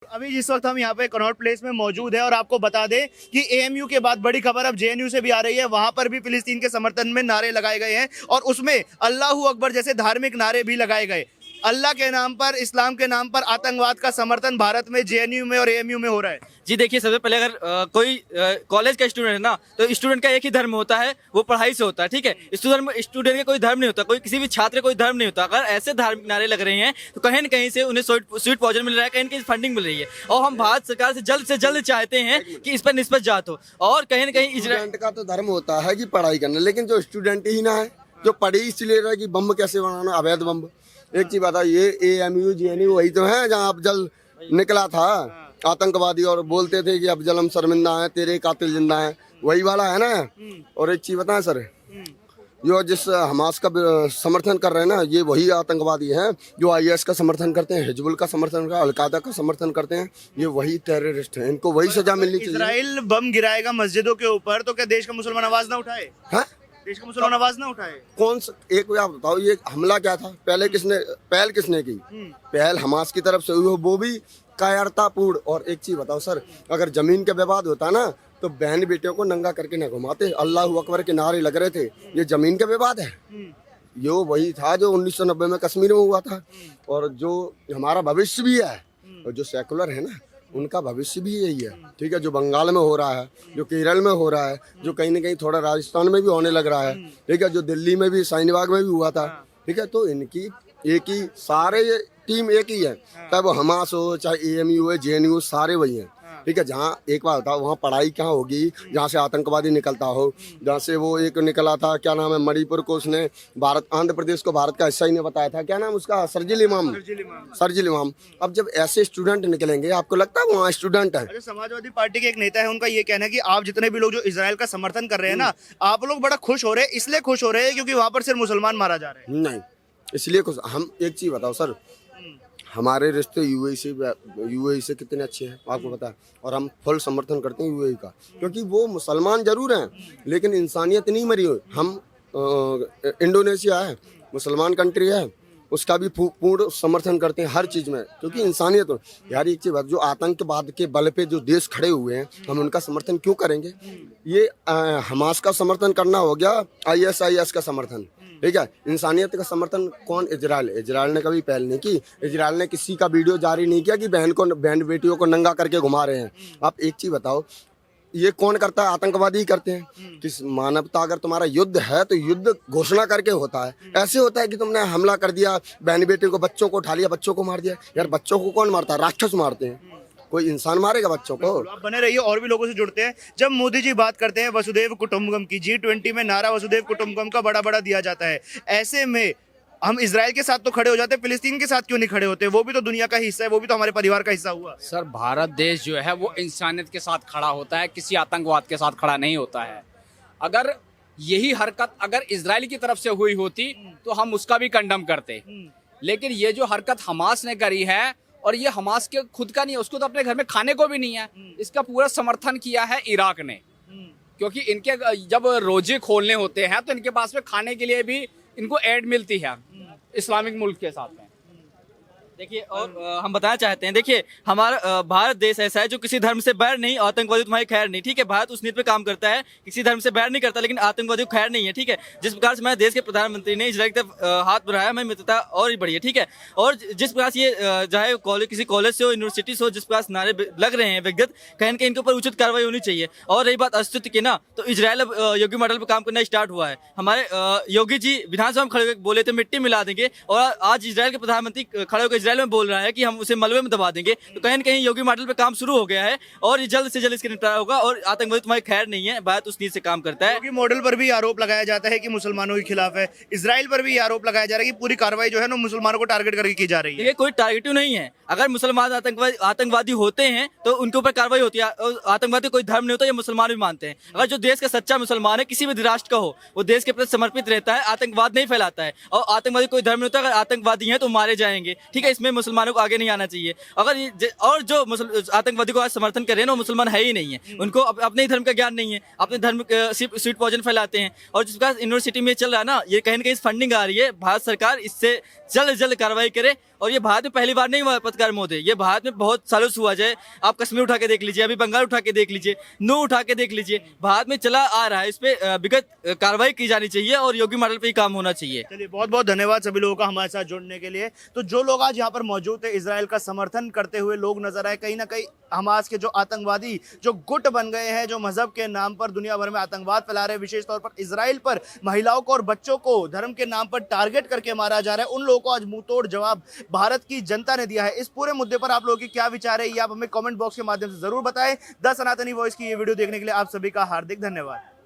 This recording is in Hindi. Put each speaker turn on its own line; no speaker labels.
अभी जिस वक्त हम यहाँ पे कनॉट प्लेस में मौजूद है और आपको बता दें कि एएमयू के बाद बड़ी खबर अब जेएनयू से भी आ रही है। वहां पर भी फिलिस्तीन के समर्थन में नारे लगाए गए हैं और उसमें अल्लाहू अकबर जैसे धार्मिक नारे भी लगाए गए। अल्लाह के नाम पर, इस्लाम के नाम पर आतंकवाद का समर्थन भारत में जेएनयू में और एएमयू में हो रहा है।
जी देखिए, सबसे पहले अगर कोई कॉलेज का स्टूडेंट है ना, तो स्टूडेंट का एक ही धर्म होता है, वो पढ़ाई से होता है। ठीक है, स्टूडेंट का कोई धर्म नहीं होता, कोई किसी भी छात्र का कोई धर्म नहीं होता। अगर ऐसे धार्मिक नारे लग रहे हैं तो कहीं न कहीं से उन्हें स्वीट पॉइजन मिल रहा है, कहीं न कहीं फंडिंग मिल रही है। और हम भारत सरकार से जल्द चाहते हैं कि इस पर निस्बत जांच हो। और कहीं न कहीं
स्टूडेंट का तो धर्म होता है कि पढ़ाई करना, लेकिन जो स्टूडेंट ही ना है, जो पढ़ी इसलिए रहा है कि बम कैसे बनाना, अवैध बम। एक चीज बता, ये एएमयू जेएनयू वही तो है जहाँ अफजल निकला था आतंकवादी, और बोलते थे कि अफजल हम शर्मिंदा है, तेरे कातिल जिंदा है, वही वाला है ना। और एक चीज बताएं सर, जो जिस हमास का समर्थन कर रहे हैं ना, ये वही आतंकवादी हैं जो आईएस का समर्थन करते हैं, हिजबुल का समर्थन करते हैं, अलकायदा का समर्थन करते हैं। ये वही टेररिस्ट हैं, इनको वही सजा मिलनी चाहिए।
इजराइल बम गिराएगा मस्जिदों के ऊपर तो क्या देश का मुसलमान आवाज ना उठाए?
हाँ,
देश का मुसलमान आवाज ना उठाए?
कौन सा एक बार आप बताओ, ये हमला क्या था? पहले पहल किसने की? पहल हमास की तरफ से हुई, वो भी कायरतापूर्ण। और एक चीज बताओ सर, अगर जमीन का विवाद होता ना तो बहन बेटियों को नंगा करके न घुमाते, अल्लाह अकबर के नारे लग रहे थे। ये जमीन का विवाद है, ये वही था जो 1990 में कश्मीर में हुआ था। और जो हमारा भविष्य भी है, और जो सेकुलर है ना, उनका भविष्य भी यही है। ठीक है, जो बंगाल में हो रहा है, जो केरल में हो रहा है, जो कहीं ना कहीं थोड़ा राजस्थान में भी होने लग रहा है। ठीक है, जो दिल्ली में भी शाहीनबाग में भी हुआ था। ठीक है, तो इनकी एक ही, सारे ये टीम एक ही है, चाहे वो हमास हो, चाहे एएमयू हो, जेएनयू, सारे वही हैं। ठीक है, जहाँ एक बात बताओ, वहाँ पढ़ाई कहाँ होगी जहाँ से आतंकवादी निकलता हो? जहाँ से वो एक निकला था, क्या नाम है, मणिपुर को उसने आंध्र प्रदेश को भारत का हिस्सा ही नहीं बताया था, क्या नाम उसका, सरजिल इमाम। अब जब ऐसे स्टूडेंट निकलेंगे, आपको लगता है वहाँ स्टूडेंट है?
अच्छा, समाजवादी पार्टी के एक नेता है, उनका ये कहना है कि आप जितने भी लोग जो इजराइल का समर्थन कर रहे हैं ना, आप लोग बड़ा खुश हो रहे हैं, इसलिए खुश हो रहे हैं क्योंकि वहाँ पर सिर्फ मुसलमान मारा जा रहे हैं।
नहीं, इसलिए कुछ, हम एक चीज बताओ सर, हमारे रिश्ते यूएई से कितने अच्छे हैं आपको पता है। और हम फुल समर्थन करते हैं यूएई का, क्योंकि वो मुसलमान जरूर हैं लेकिन इंसानियत नहीं मरी हुई। हम इंडोनेशिया है, मुसलमान कंट्री है, उसका भी पूर्ण समर्थन करते हैं हर चीज में, क्योंकि इंसानियत हो। यार एक चीज बात, जो आतंकवाद के बल पे जो देश खड़े हुए हैं, हम उनका समर्थन क्यों करेंगे? ये हमास का समर्थन करना हो गया, आईएसआईएस का समर्थन। ठीक है, इंसानियत का समर्थन कौन? इजराइल ने कभी पहल नहीं की। इजराइल ने किसी का वीडियो जारी नहीं किया कि बहन बेटियों को नंगा करके घुमा रहे हैं। आप एक चीज बताओ, ये कौन करता है? आतंकवादी ही करते हैं। किस मानवता, अगर तुम्हारा युद्ध है तो युद्ध घोषणा करके होता है। ऐसे होता है कि तुमने हमला कर दिया, बहन बेटियों को, बच्चों को उठा लिया, बच्चों को मार दिया। यार बच्चों को कौन मारता है? राक्षस मारते हैं, कोई इंसान मारेगा बच्चों को?
आप बने रहिए, और भी लोगों से जुड़ते हैं। जब मोदी जी बात करते हैं वसुधैव कुटुंबकम की, G20 में नारा वसुधैव कुटुंबकम का बड़ा दिया जाता है। ऐसे में हम इजराइल के साथ तो खड़े हो जाते हैं, फिलिस्तीन के साथ क्यों नहीं खड़े होते? वो भी तो दुनिया का हिस्सा है, वो भी तो हमारे परिवार का हिस्सा हुआ।
सर, भारत देश जो है वो इंसानियत के साथ खड़ा होता है, किसी आतंकवाद के साथ खड़ा नहीं होता है। अगर यही हरकत अगर इजराइल की तरफ से हुई होती तो हम उसका भी कंडम करते, लेकिन ये जो हरकत हमास ने करी है, और ये हमास के खुद का नहीं है, उसको तो अपने घर में खाने को भी नहीं है, इसका पूरा समर्थन किया है इराक ने। क्योंकि इनके जब रोजे खोलने होते हैं तो इनके पास में खाने के लिए भी इनको एड मिलती है इस्लामिक मुल्क के साथ में।
देखिए, और हम बताना चाहते हैं, देखिए हमारा भारत देश ऐसा है जो किसी धर्म से बैर नहीं, आतंकवादी तुम्हारी खैर नहीं। ठीक है, भारत उस नीति पे काम करता है, किसी धर्म से बैर नहीं करता, लेकिन आतंकवादी को खैर नहीं है। ठीक है, जिस प्रकार से हमारे देश के प्रधानमंत्री ने इजराइल की तरफ हाथ बढ़ाया, हमें मित्रता और ही बढ़ी है। ठीक है, और जिस प्रकार से ये चाहे किसी कॉलेज से हो, यूनिवर्सिटी से हो, जिस प्रकार से नारे लग रहे हैं व्यक्तिगत, कहीं न कहीं इनके ऊपर उचित कार्रवाई होनी चाहिए। और रही बात अस्तित्व की ना, तो इजराइल अब योगी मॉडल पर काम करना स्टार्ट हुआ है। हमारे योगी जी विधानसभा में खड़े होकर बोले थे मिट्टी मिला देंगे, और आज इजराइल के प्रधानमंत्री खड़े होकर इजराइल में बोल रहा है कि हम उसे मलबे में दबा देंगे। तो कहीं न कहीं योगी मॉडल पे काम शुरू हो गया है, और ये जल्द से जल्द इसके निपटारा होगा। और आतंकवादी तुम्हारी खैर नहीं है, भारत उस नीति से काम करता है।
योगी मॉडल पर भी आरोप लगाया जाता है कि मुसलमानों के खिलाफ है। इजराइल पर भी आरोप लगाया जा रहा है कि पूरी कार्रवाई जो है ना मुसलमानों को टारगेट करके की जा रही है।
देखिए, कोई टारगेटिव नहीं है। अगर मुसलमान आतंकवादी होते हैं तो उनके ऊपर कार्रवाई होती है। आतंकवादी कोई धर्म नहीं होता, ये मुसलमान भी मानते हैं। अगर जो देश का सच्चा मुसलमान है, किसी भी राष्ट्र का हो, वो देश के प्रति समर्पित रहता है, आतंकवाद नहीं फैलाता है। और आतंकवादी कोई धर्म नहीं होता, अगर आतंकवादी हैं तो मारे जाएंगे। ठीक है, इसमें मुसलमानों को आगे नहीं आना चाहिए। अगर और जो आतंकवादी को आज समर्थन कर रहे हैं ना, वो मुसलमान है ही नहीं है। उनको अपने ही धर्म का ज्ञान नहीं है, अपने धर्म स्वीट पॉइजन फैलाते हैं। और जिस प्रकार यूनिवर्सिटी में चल रहा है ना, ये कहीं ना कहीं फंडिंग आ रही है, भारत सरकार इससे जल्द से जल्द कार्रवाई करे। और ये भारत में पहली बार नहीं हुआ पत्रकार महोदय, ये भारत में बहुत सालों से हुआ जाए। आप कश्मीर उठा के देख लीजिए, अभी बंगाल उठा के देख लीजिए, नू उठा के देख लीजिए, भारत में चला आ रहा है। इस पे विगत कार्रवाई की जानी चाहिए और योगी मॉडल पे ही काम होना चाहिए।
चलिए, बहुत बहुत धन्यवाद सभी लोगों का हमारे साथ जुड़ने के लिए। तो जो लोग आज यहाँ पर मौजूद थे, इजराइल का समर्थन करते हुए लोग नजर आए। कहीं ना कहीं हमास के जो आतंकवादी जो गुट बन गए हैं, जो मजहब के नाम पर दुनिया भर में आतंकवाद फैला रहे हैं, विशेष तौर पर इजराइल पर महिलाओं को और बच्चों को धर्म के नाम पर टारगेट करके मारा जा रहा है, उन लोगों को आज मुंहतोड़ जवाब भारत की जनता ने दिया है। इस पूरे मुद्दे पर आप लोगों की क्या विचार है, ये आप हमें कमेंट बॉक्स के माध्यम से जरूर बताएं। द सनातनी वॉइस की ये वीडियो देखने के लिए आप सभी का हार्दिक धन्यवाद।